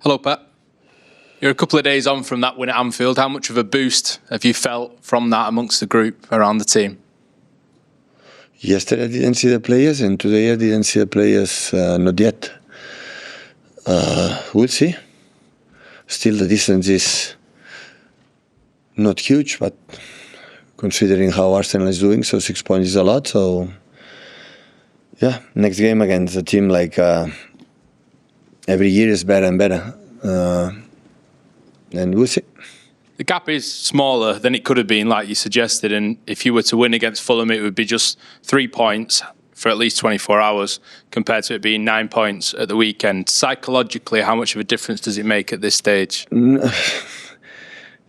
Hello, Pep. You're a couple of days on from that win at Anfield. How much of a boost have you felt from that amongst the group around the team? Yesterday I didn't see the players, and today I didn't see the players, not yet. We'll see. Still, the distance is not huge, but considering how Arsenal is doing, so 6 points is a lot. So, yeah, next game against a team like every year is better and better. And we'll see. The gap is smaller than it could have been, like you suggested, and if you were to win against Fulham, it would be just 3 points for at least 24 hours compared to it being 9 points at the weekend. Psychologically, how much of a difference does it make at this stage?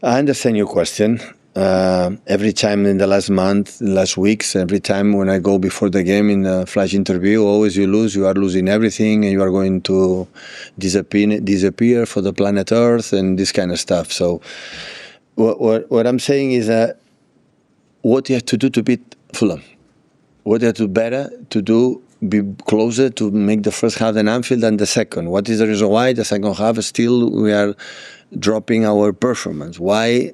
I understand your question. Every time in the last month, last weeks, every time when I go before the game in a flash interview, always you lose, you are losing everything, and you are going to disappear for the planet Earth and this kind of stuff. So what I'm saying is that what you have to do to beat Fulham, what you have to better to do, be closer to make the first half in Anfield than the second. What is the reason why the second half still we are dropping our performance? Why?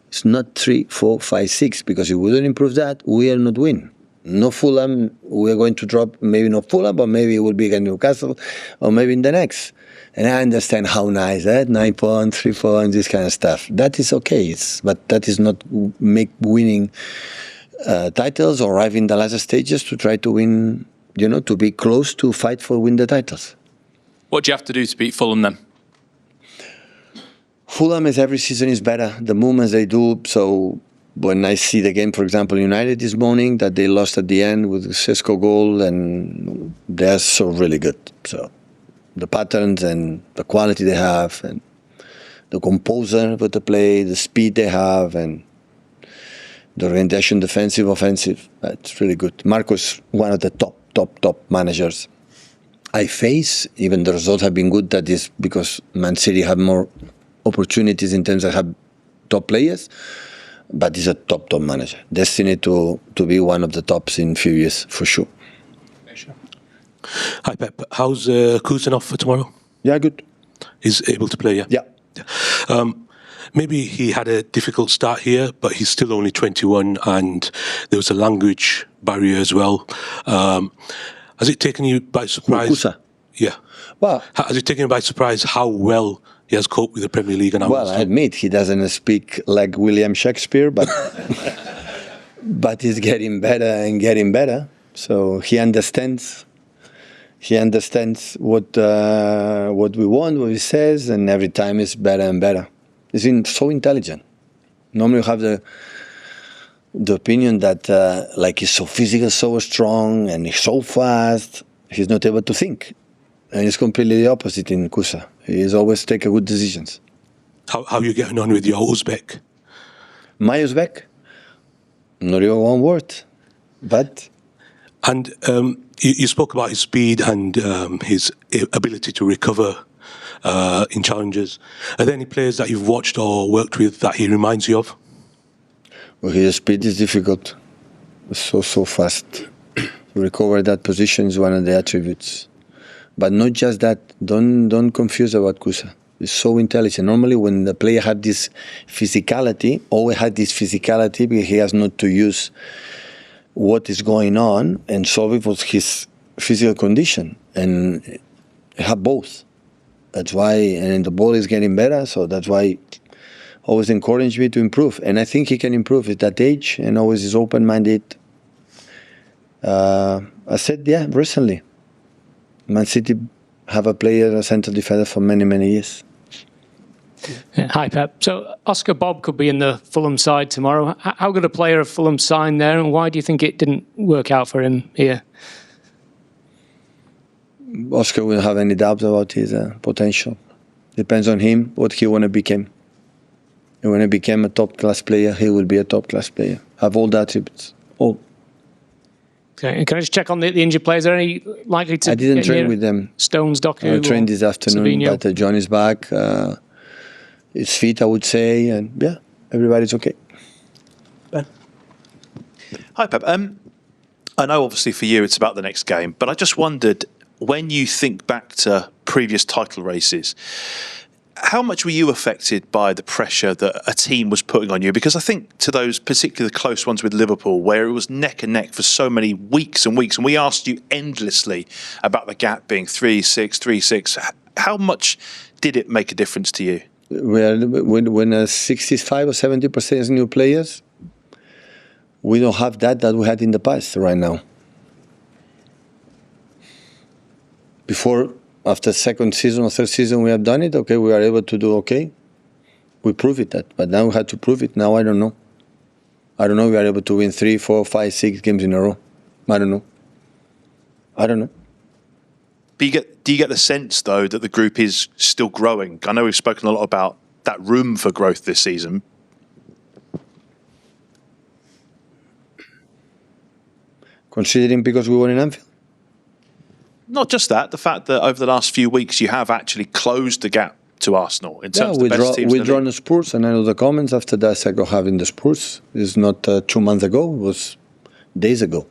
It's not 3, 4, 5, 6, because if we don't improve that, we will not win. No Fulham, we are going to drop, maybe not Fulham, but maybe it will be against Newcastle, or maybe in the next. And I understand how nice that 9 points, 3 points, this kind of stuff. That is okay, but that is not make winning titles or arrive in the last stages to try to win, to be close to fight for win the titles. What do you have to do to beat Fulham then? Fulham is every season is better. The movements they do. So when I see the game, for example, United this morning, that they lost at the end with the Sesko goal, and they're so really good. So the patterns and the quality they have, and the composure with the play, the speed they have, and the orientation, defensive, offensive, that's really good. Marco is one of the top managers I face. Even the results have been good. That is because Man City have more opportunities in terms of have top players, but he's a top manager, destined to be one of the tops in a few years for sure. Hi Pep, how's Khusanov for tomorrow? Yeah, good. He's able to play, yeah? Yeah. Maybe he had a difficult start here, but he's still only 21, and there was a language barrier as well. Has it taken you by surprise? Kusa. Yeah. Well, has it taken you by surprise how well he has coped with the Premier League? And well, I admit he doesn't speak like William Shakespeare, but but he's getting better and getting better. So he understands. He understands what we want, what he says, and every time it's better and better. He's so intelligent. Normally, you have the opinion that like he's so physical, so strong, and he's so fast. He's not able to think. And it's completely the opposite in Kusa. He always takes good decisions. How are you getting on with your Uzbek? My Uzbek? Not even one word. But... And you spoke about his speed and his ability to recover in challenges. Are there any players that you've watched or worked with that he reminds you of? Well, his speed is difficult. So fast. To recover that position is one of the attributes. But not just that. Don't confuse about Kusa. He's so intelligent. Normally, when the player had this physicality, always had this physicality because he has not to use what is going on and solve it with his physical condition. And have both. That's why, and the ball is getting better, so that's why always encourage me to improve. And I think he can improve at that age and always is open-minded. I said, yeah, recently. Man City have a player, a central defender for many years. Yeah, hi, Pep. So Oscar Bobb could be in the Fulham side tomorrow. How good a player have Fulham signed there, and why do you think it didn't work out for him here? Oscar will have any doubts about his potential. Depends on him, what he want to become. And when he became a top-class player, he will be a top-class player. Have all the attributes, all. Okay, and can I just check on the injured players? Are any likely to? I didn't train with them. Stones, Doku. I trained this afternoon, Sabino. but John is back. He's fit, I would say, and yeah, everybody's okay. Ben. Hi, Pep. I know obviously for you it's about the next game, but I just wondered, when you think back to previous title races. How much were you affected by the pressure that a team was putting on you? Because I think to those particularly close ones with Liverpool, where it was neck and neck for so many weeks and weeks, and we asked you endlessly about the gap being 3-6, 3-6. How much did it make a difference to you? When 65 or 70% is new players, we don't have that we had in the past right now. Before, after second season or third season, we have done it. Okay, we are able to do okay. We prove it that, but now we have to prove it. Now I don't know. I don't know. We are able to win 3, 4, 5, 6 games in a row. I don't know. But do you get the sense, though, that the group is still growing? I know we've spoken a lot about that room for growth this season. Considering because we won in Anfield? Not just that, the fact that over the last few weeks you have actually closed the gap to Arsenal in terms of the best teams in the league. We drawn the Spurs, and I know the comments after that second half in the Spurs. It's not 2 months ago, it was days ago.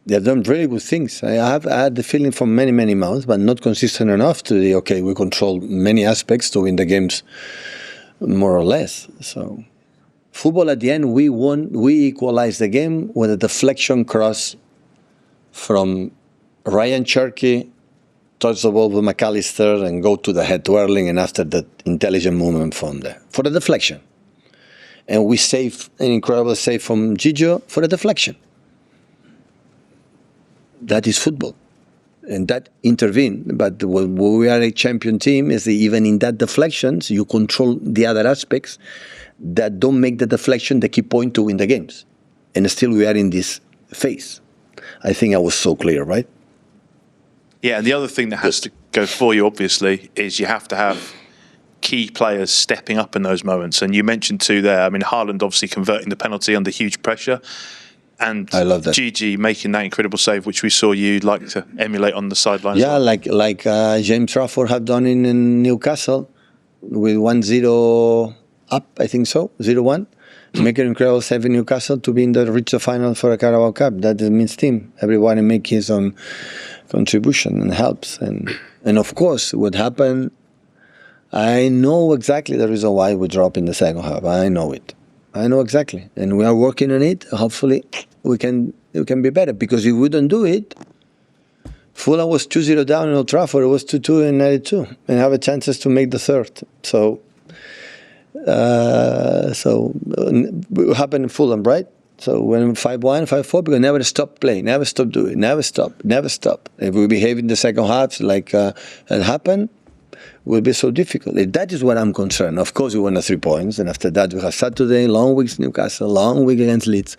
They have done really good things. I had the feeling for many, many months, but not consistent enough to the, okay, we control many aspects to win the games more or less. So football at the end, we won, we equalized the game with a deflection cross from Ryan Cherky, touch the ball with McAllister and go to the head to Erling, and after that intelligent movement from there for the deflection. And we save an incredible save from Gigio for the deflection. That is football. And that intervened. But when we are a champion team, is even in that deflections, you control the other aspects that don't make the deflection the key point to win the games. And still we are in this phase. I think I was so clear, right? Yeah, and the other thing that has to go for you, obviously, is you have to have key players stepping up in those moments. And you mentioned two there. I mean, Haaland obviously converting the penalty under huge pressure. And I love that. Gigi making that incredible save, which we saw you'd like to emulate on the sideline. Yeah, like James Trafford have done in Newcastle with 1-0 up, I think so, 0-1. Make an incredible save in Newcastle to be in the reach the final for a Carabao Cup. That means team. Everyone make his own contribution and helps. And of course, what happened, I know exactly the reason why we drop in the second half. I know it. I know exactly. And we are working on it. Hopefully, we can be better. Because if we don't do it, Fulham was 2-0 down in Old Trafford. It was 2-2 in 92. And have a chances to make the third. So it happened in Fulham, right? So when 5-1, 5-4, because never stop playing, never stop doing, never stop. If we behave in the second half like it happened, it will be so difficult. That is what I'm concerned. Of course, we won the 3 points, and after that we have Saturday, long weeks Newcastle, long week against Leeds,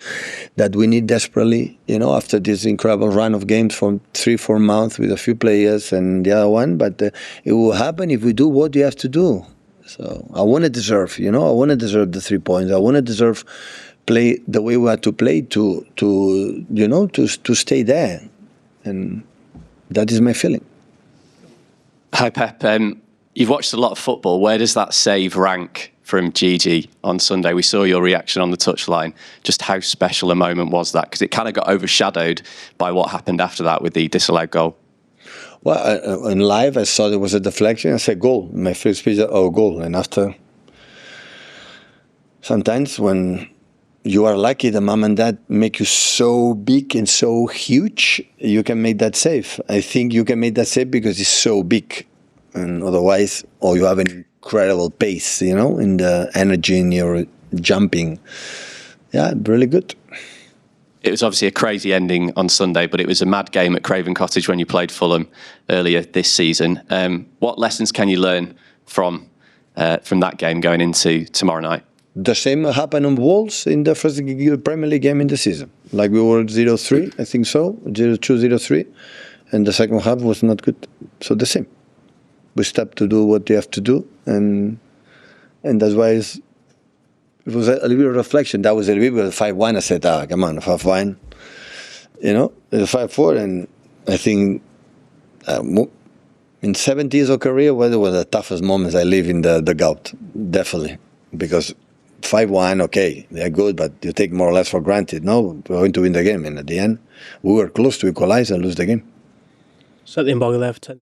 that we need desperately, after this incredible run of games from 3-4 months with a few players and the other one. But it will happen if we do what you have to do. So I want to deserve, I want to deserve the 3 points. I want to deserve play the way we had to play to stay there, and that is my feeling. Hi Pep, you've watched a lot of football. Where does that save rank from Gigi on Sunday? We saw your reaction on the touchline. Just how special a moment was that? Because it kind of got overshadowed by what happened after that with the disallowed goal. Well, in live, I saw there was a deflection. I said, goal. My first speech, goal. And after, sometimes when you are lucky, the mom and dad make you so big and so huge, you can make that save. I think you can make that save because it's so big. And otherwise, or you have an incredible pace, in the energy in your jumping. Yeah, really good. It was obviously a crazy ending on Sunday, but it was a mad game at Craven Cottage when you played Fulham earlier this season. What lessons can you learn from that game going into tomorrow night? The same happened on Wolves in the first Premier League game in the season. Like we were 0-3, I think so, 0-2, 0-3, and the second half was not good. So the same. We stopped to do what you have to do, and that's why it was a little bit of reflection. That was a little bit of 5-1. I said, come on, 5-1. It's 5-4, and I think in 7 years of career, one of the toughest moments I live in the gout, definitely, because 5-1, okay, they're good, but you take more or less for granted. No, we're going to win the game, and at the end, we were close to equalize and lose the game. Set the embargo there for 10.